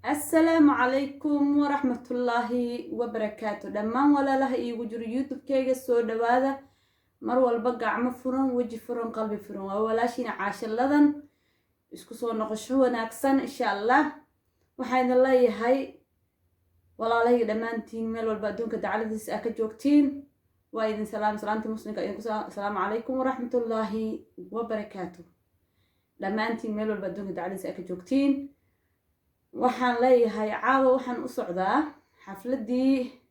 السلام عليكم ورحمة الله وبركاته. دمان ولا له يوجر يوتيوب كيجا سو دوادا مر والبقى عم فرن وجه فرن قلبي فرن ولا شيء عاش لذن اسكو سو نقشوا ناكسن إن شاء الله وحين الله يهي ولا له دمان تين ميل والبدون كدعالة ديس أكجوكتين وإذن سلامتي مسلمك السلام عليكم ورحمة الله وبركاته. دمان تين ميل والبدون كدعالة ديس أكجوكتين waxaan leeyahay caawa waxaan u socdaa xafladii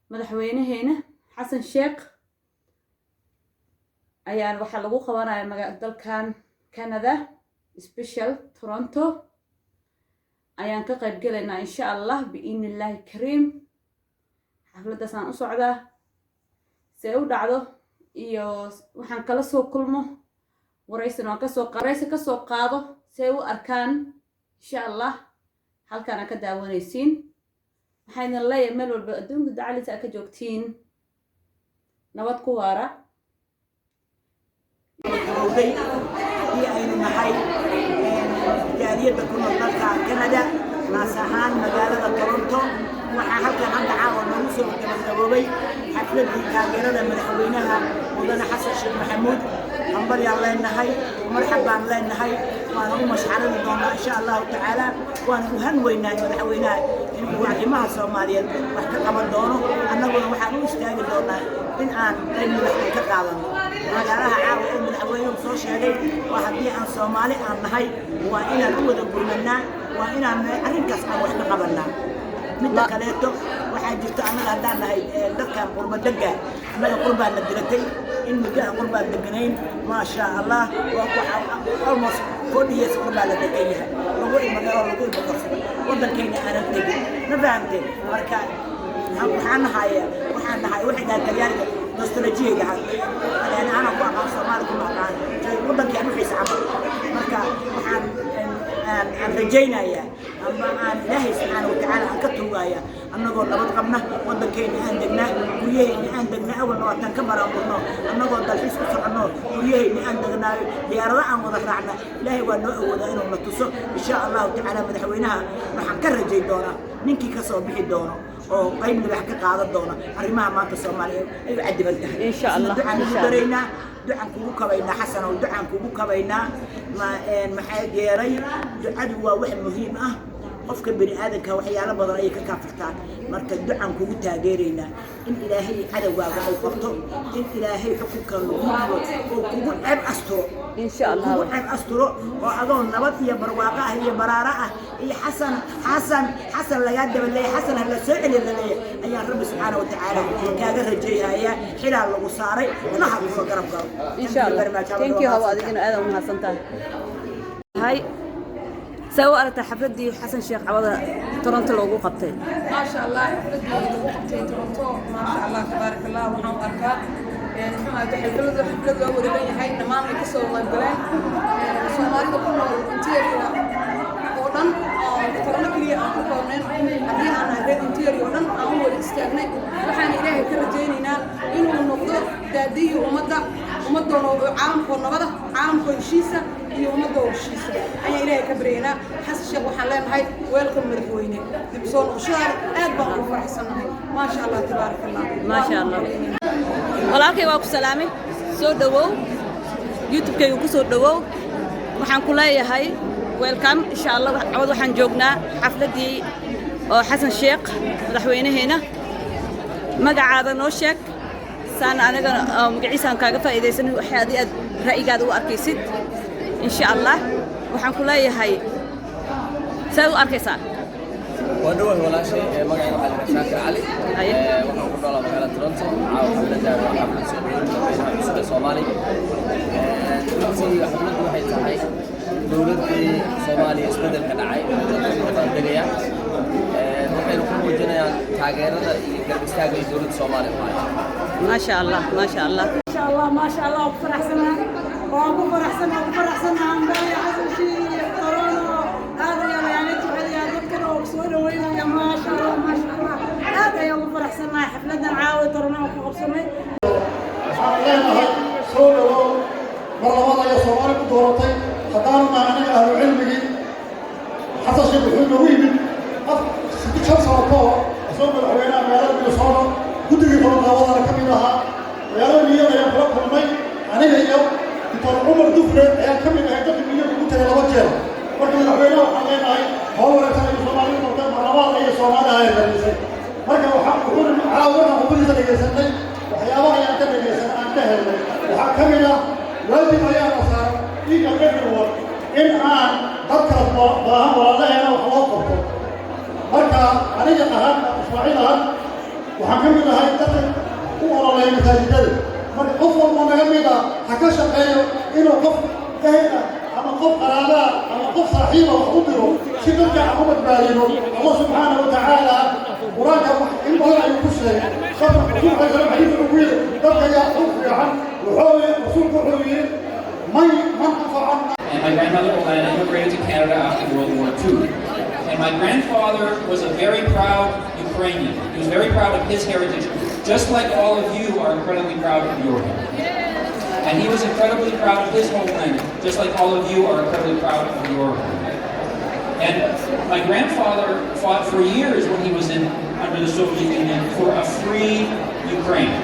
madaxweynaheena xasan sheekh ayaan waxa lagu qabanayaa magaalada dalkan Canada special Toronto ayaan ka qayb galaynaa insha Allah biidhnillaahi kariim. xafladaas aan u socdaa see u dhacdo iyo waxaan kala soo kulmo waraysan oo ka soo qaado see u arkaan insha Allah halkaan ka daawanaysiin. waxaan leeyahay meel walba adduunka dacalisa ka joogtiin nabad ku waara. aynu nahay jaaliyadda ku nool dalka Canada maas ahaan magaalada Toronto waxaa halkan hadda caawa nagu soo gabagaboobay xafladii taageerada madaxweynaha mudane xasan sheekh maxamuud. hambalyaan leenahay marxabaan leenahay waana u mashxaradi doonaa insha allahu tacaala waana u hanweynaa madaxweynaha inuu arrimaha Soomaaliyeed wax ka qaban doono annaguna waxaan u istaagi doonaa in aan qayb madaxweyne ka qaadano. magaalaha caawa ee madaxweynuhu soo sheegay waa haddii aan Soomaali aan nahay waa inaan u wada gurmanaa waa inaan arrinkaas aan wax ka qabanaa. midda kaleeto waxaa jirta annaga haddaan nahay dadkan qurba degga annaga qurbaan la diratay in muddaha qurbaan deganayn maasha Allah waa almost 40 years qurbaan la degan yahay lagu imanayo lagu ibadarsan waddankayna aanan tegin ma fahamteen. marka waxaan nahay waxay talyaaniga nostaljiga ana ku aqaan Soomaali ku aqaan waddankayna wixiisa camal. marka waxaan rajaynayaa ama aan Ilaahay subhanahu wa ta'ala aan ka tuugaya annagoo nabad qabna waddankayna aan degnaa guriyahayna aan degnaa awalna waataan ka baraamurno annagoo dalxiis ku soconno guriyahayna aan degnaayo diyaarada aan wada raacna Ilaahay waa noo awoodaa inuu na tuso insha Allah ta'ala. madaxweynaha waxaan ka rajay doonaa ninkii ka soo bixi doono oo qayb madax ka qaadan doona arrimaha maanta Soomaaliyeed ay cadiban tahay insha Allah. ducaan kugu kabaynaa xasan oo ducaan kugu kabaynaa maxay yeeray ducadu waa wax muhiim ah qofka bini aadanka waxyaalo badan ay ka kaafirtaan. marka ducaan kugu taageeraynaa in Ilaahay cadawgaaga uu qabto in Ilaahay xukunka lagu oo kugu ceeb asturo insha Allah kugu ceeb asturo oo adoon nabad iyo barwaaqo ah iyo baraara ah iyo xasan laga dabalay xasan la soo celiyay ayaa Rabbi subhanahu wa ta'ala kaaga rajeeyaya xilal lagu saaray inaha ku garab galo insha Allah. thank you hawa adigina aad u mahadsantahay. hay سوى أرت حفلتي حسن شيخ عوض تورنتو لوجو قبتي ما شاء الله حفلتي قبتي تورنتو ما شاء الله تبارك الله وحنا أركان يعني إحنا حفلة أول بين هاي ما نكسر والبلاد سومالي كنا انتيريو ودن تورنا كليا أكونين أبينا أنا هذا انتيريو ودن أول استغنى وحنا إلهي كرجينا إنه النقطة دادي ومدة عام كنا عام كنشيسة يوم الدورشيسة أنا إلهي كبرينا حس الشيخ وحلان هاي ويلكم مرحويني بسون وشهر أكبر وفرح سنة ما شاء الله تبارك الله ما شاء الله. ولكن واقف سلامي سو دوو يوتيوب كي يوكو سو دوو وحن كلها هاي ويلكم إن شاء الله. عوض وحن جوجنا حفلتي حسن الشيخ مدحوينه هنا مقع هذا نوشك سان أنا مقعيسان كاقفة إذا سنو حيادي رأي قادو أركيسيد إن شاء الله. وحن كلها هاي سو أركيسان ودوه ولا شيء مقعين على شاكر علي وحن كلها مقالة تورنتو عاو حفلة حفلة الصومالي حفلة waxay tahay dawladii Soomaaliya isbedel ka dhacay waddanka waxaynu ku muujinayaan taageerada iyo garab istaagga dawladda Soomaaliya. ما شاء الله ما شاء الله ما شاء الله وفرح سنة وفرح سنة عم بالي حسن شيء كورونا هذا يعني تبعد يا ذكر وبصوره وين يا ما شاء الله هذا يوم فرح سنة حفلتنا نعاود ترنا وفرح سنة مرة يا صومالي كنت ورطي حضارنا عن أهل علمي حتى شبه حلوين شن سنة كور أصلا بالحوينا ميلاد بيصابه كنت يقول قوضة أنا كم لها ويلا مية يا بلوك مي أنا هي يقول عمر دفرة يا كم لها يدك مية كنت أنا وجهه ولكن الحوينا علينا هو ولا كان يصومالي مرتب مرات أي صومالي هاي الرئيسة مركب وحق يقول عاونا وبني تلقي سنة وحياوها ينتبه سنة انتهى وحكم له واجب أيام صار إيه قبل الوقت إن أنا ذكرت بهم ولا أنا وخلاص مركا أنا جاهل إسماعيل هذا وحكم له هاي الدخل هو الله يمتاز مركا أفضل ما نعمل ده حكاش قايل إنه قف كهنا أما قف قرابة أما قف صاحبه وخبره شدك عقوبة بالينه الله سبحانه وتعالى وراجع إن بقى يكسر خبر رسول الله صلى الله عليه وسلم تبقى يا خوف يا عم وحاول رسول الله ما نفع عنا. And my grandmother Olena immigrated to Canada after World War II. And my grandfather was a very proud Ukrainian. He was very proud of his heritage, just like all of you are incredibly proud of your heritage. And he was incredibly proud of his homeland, just like all of you are incredibly proud of your homeland. And my grandfather fought for years when he was under the Soviet Union for a free Ukraine.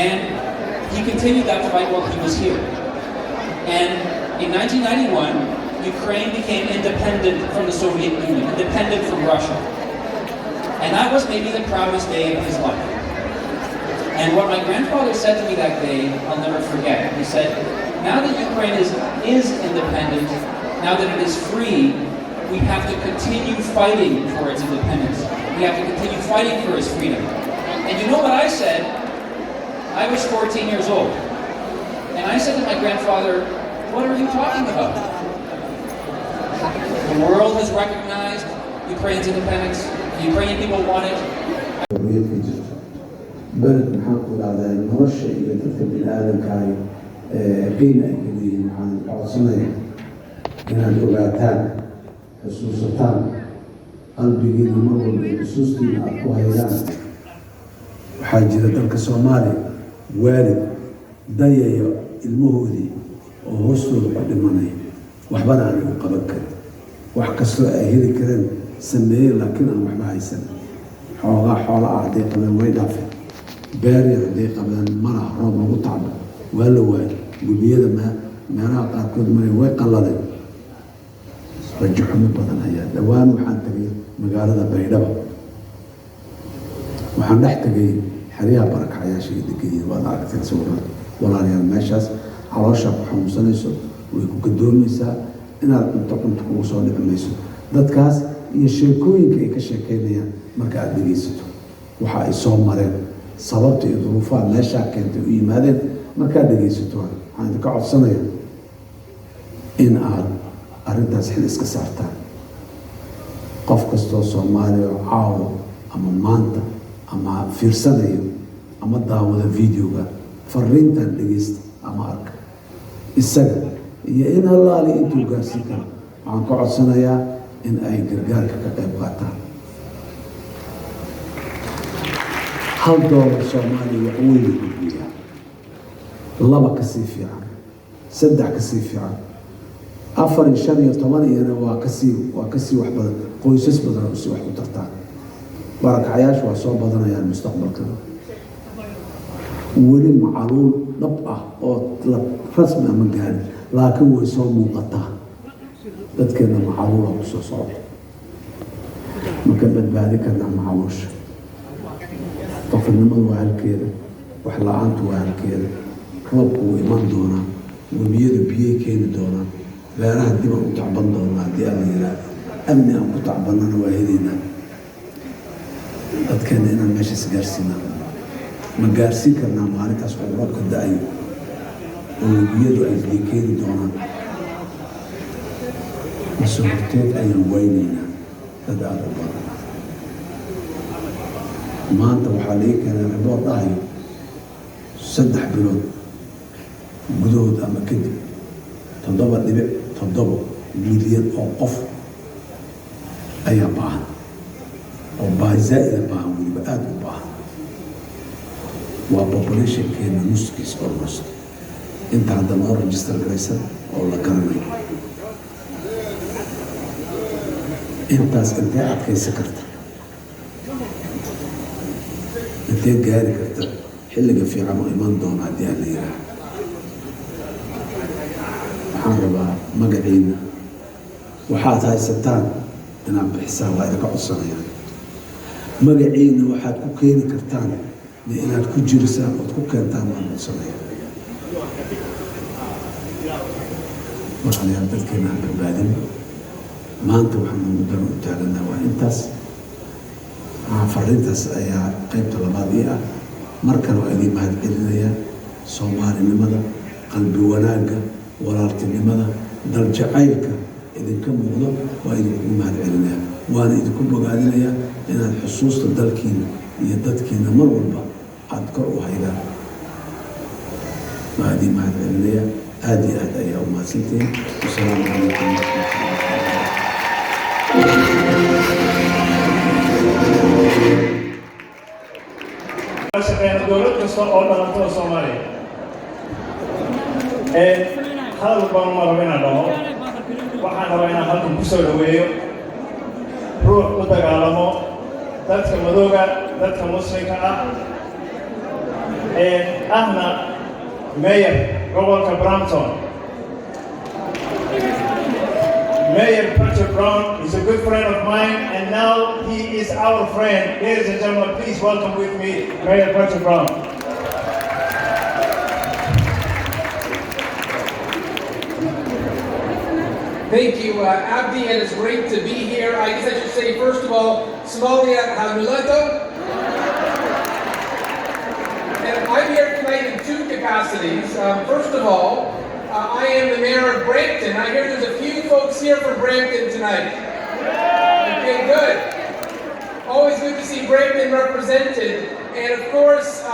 And he continued that fight while he was here. And in 1991, Ukraine became independent from the Soviet Union, independent from Russia. And that was maybe the proudest day of his life. And what my grandfather said to me that day, I'll never forget. He said, now that Ukraine is independent, now that it is free, we have to continue fighting for its independence. We have to continue fighting for its freedom. And you know what I said? I was 14 years old. And I said to my grandfather, what are you talking about? The world has recognized Ukraine's independence. The Ukrainian people want it. بلد محاكو هذا المرشح إلى تلك الآلة كاي قيمة كذي عن عصمة إن الأوغاتان حسوستان قلبي جينا مرة بحسوستي أقوى هيلان وحاجة ذلك الصومالي وارد ضيّع المهودي وهوستو قدماني وحبنا عليه قبل وحكسر أهل كرن سميه لكن أنا وحنا عايزين حولا عادي قبل ما يدافع باري عادي قبل مرة راب متعب ولا وبيدا ما أنا قاركود مني ويقلدين رجعهم بدن هيا دوام وحنتجي مقالة بيدبا وحنحتجي حريها برك عياشي دقيقة وضع كثير صورة ولا ريال ماشاس على شاب حمصان يسوع ويكون ميسا إن أنت وصل لميسو dadkaas iyo sheekooyinka ay ka sheekeynayaan marka aad dhegeysato waxa ay soo mareen sababta iyo duruufaha meesha keentay u yimaadeen marka aad dhegeysato waxaan ka codsanayaa in aad arrintaas xil iska saartaan qof kastoo Soomaali oo caawa ama maanta ama fiirsanayo ama daawada videoga fariintan dhegeysta ama arka isaga iyo in allaali intuu gaarsiin karo waxaan ka codsanayaa in ay gargaarka ka qayb qaataan hal doolar Soomaali wax weyn u gudbiyaa laba ka sii fiican saddex ka sii fiican afar iyo shan iyo toban iyana waa ka sii wax badan qoysas badan oo si wax u tartaan barakacayaashu waa soo badanayaan mustaqbalka weli macaluul dhab ah oo la rasmi ama gaarin laakiin way soo muuqataa dadkeena macaluula ku soo socda marka badbaadi karnaa macaluusha qofnimadu waa halkeeda wax la-aantu waa halkeeda roobku wuu iman doonaa webiyadu biyay keeni doonaa beeraha dib aan u tacban doonaa haddii aan la yidhaahdo amni aan ku tacbanana waa helaynaa dadkeena inaan meeshaas gaarsiinaa ma gaarsiin karnaa maalintaas oo roobka da-ayo oo webiyadu ay biyo keeni doonaan مسؤوليات أي ويننا تدعى البر ما أنت وحاليك أنا رباط ضايع سدح بلود جدود أما كده تضبط لبع تضبط مليون أو قف أي بعض أو بعض زائد بعض ولبقات بعض وبوبوليشن كان نص كيس أو نص أنت عندما ريجستر جريسر أو لا كرمي intaas intee adkaysi karta intee gaari karta xilliga fiican oo iman doona haddii aan la yidhaaha waxaan rabaa magaciina waxaad haysataan inaad bixisaan waa idinka codsanayaan magaciina waxaad ku keeni kartaan inaad ku jirisaan ood ku keentaan waan codsanaya walaalayaal dadkeena aan badbaadin maanta waxaan ugu daro u taaganaa waa intaas fariintaas ayaa qaybta labaad ii ah markale waa idin mahad celinaya soomaalinimada qalbi wanaagga walaaltinimada dal jacaylka idinka muuqdo waa idinkugu mahad celinaya waana idinku bogaadinaya inaad xusuusta dalkiina iyo dadkiina mar walba aad kor u haydaan waa idin mahad celinaya aad iyo aad ayaa u mahadsantihiin wasalaamu calaykum shaqeeyna dowlad kasta oo dhalantada Soomaaliya hadal baan ma rabaa inaan dhaho waxaan rabaa inaan halkan ku soo dhaweeyo ruux u dagaalamo dadka madowga dadka muslimka ah ahna mayor gobolka Brampton Mayor Patrick Brown is a good friend of mine, and now he is our friend. Ladies and gentlemen, please welcome with me Mayor Patrick Brown. Thank you, Abdi, and it's great to be here. I guess I should say, first of all, Somalia Hamulato. And I'm here tonight in two capacities. First of all, I am the mayor of Brampton. I hear there's a few folks here from Brampton tonight. Okay, good. Always good to see Brampton represented. And of course,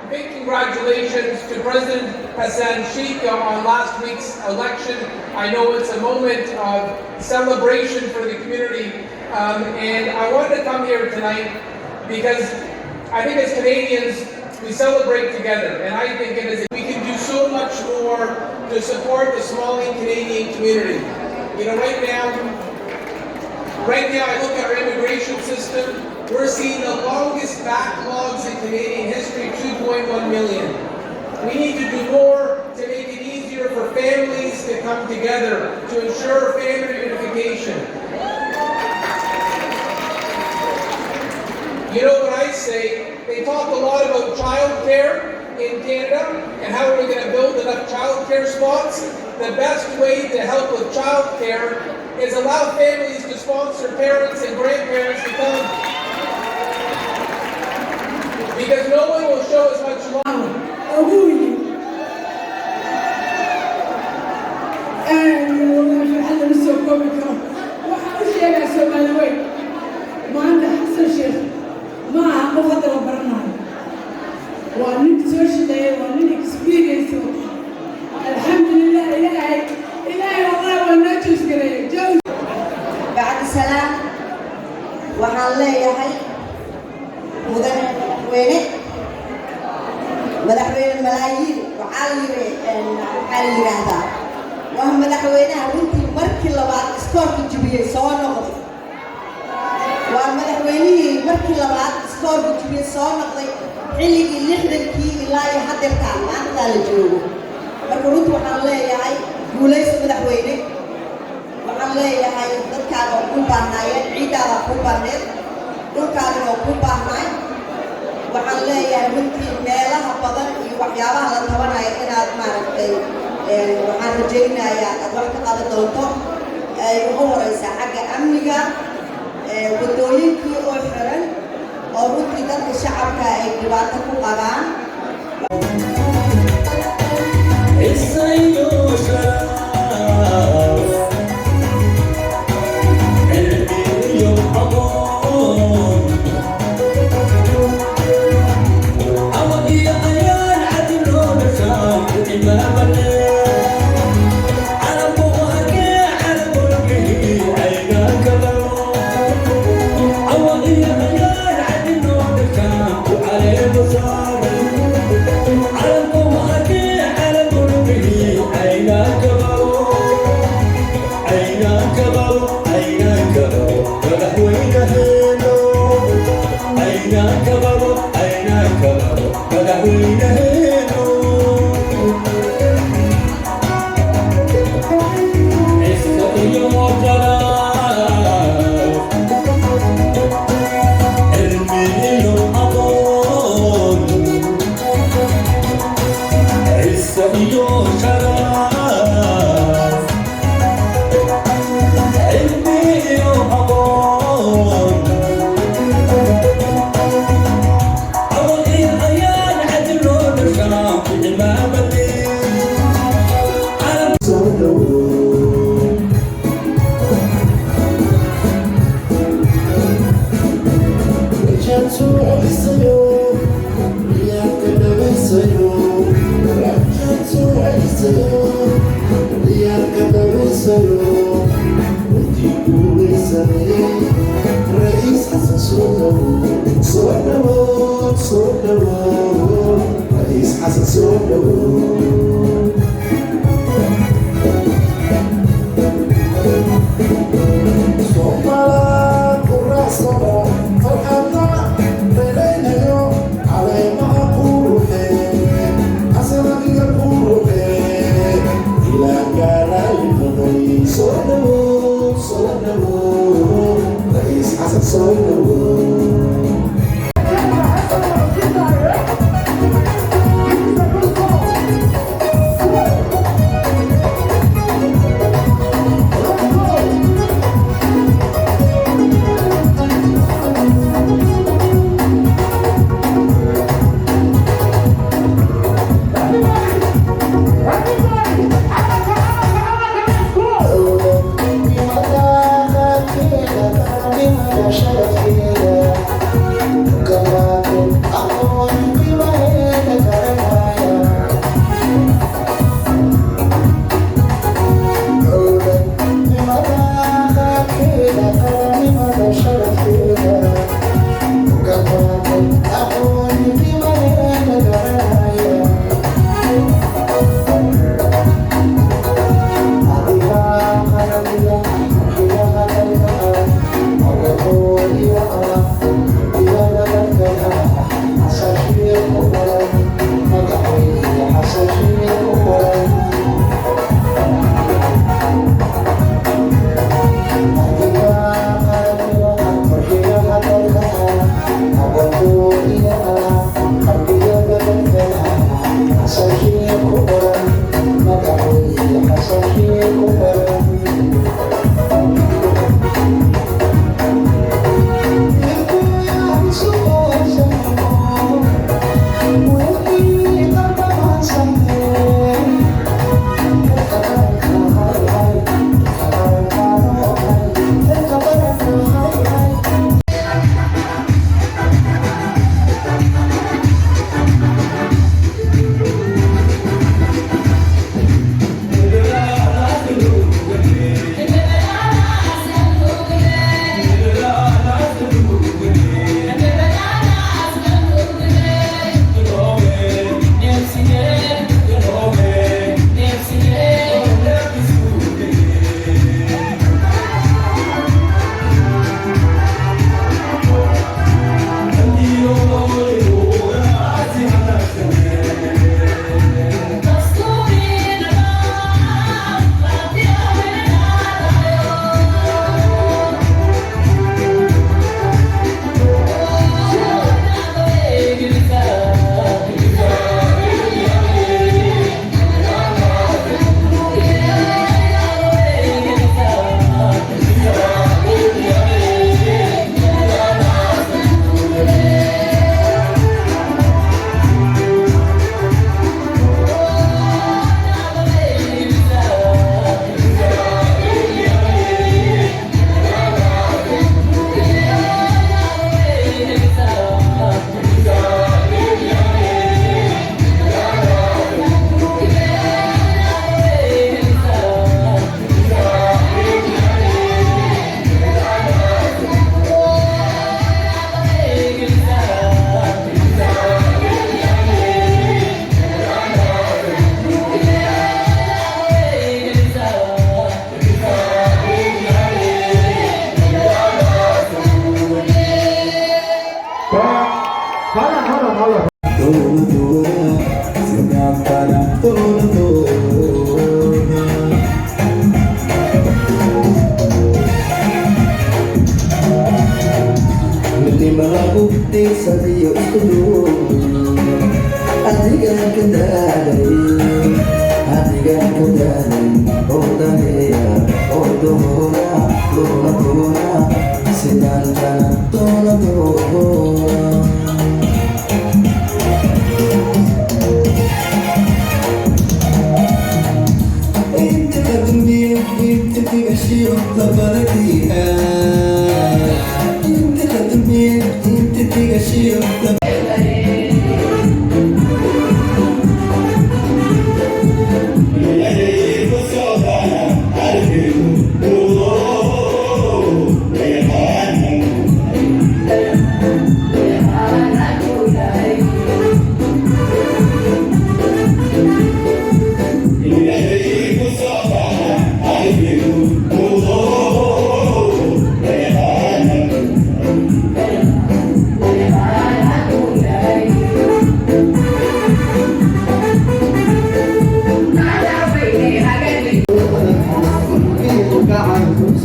big congratulations to President Hassan Sheikh on last week's election. I know it's a moment of celebration for the community. And I wanted to come here tonight because I think as Canadians, we celebrate together. And I think it is, we can do so much more to support the Somali Canadian community. You know, right now I look at our immigration system, we're seeing the longest backlogs in Canadian history, 2.1 million. We need to do more to make it easier for families to come together, to ensure family unification. You know what I say? They talk a lot about childcare in Canada and how we're going to build enough childcare spots. The best way to help with childcare is allow families to sponsor parents and grandparents to come. Because no one will show as much love. بعد السلام وحالي هاي مدن وينه مدحوين الملايين وحالي هذا وهم مدحوينها وانتي مركي لبعض سكورك جبيه سوا نقضي وهم مدحوينيه مركي لبعض سكورك جبيه سوا نقضي حلقي اللي خدمكي إلا يحضر تعمان ذالجوه مركروت وحالي هاي وليس مدحوينه waxaan leeyahay dadkaaga oo ku baahnaayeen ciidaada ku baahneed dhulkaagana oo ku baahnaay waxaan leeyahay runtii meelaha badan iyo waxyaabaha la tabanayo inaad maaragtay waxaan rajaynayaa aad wax ka qaban doonto ay ugu horeysaa xagga amniga wadooyinkii oo xiran oo runtii dadka shacabka ay dhibaato ku qabaan I Thank you.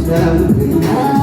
I'm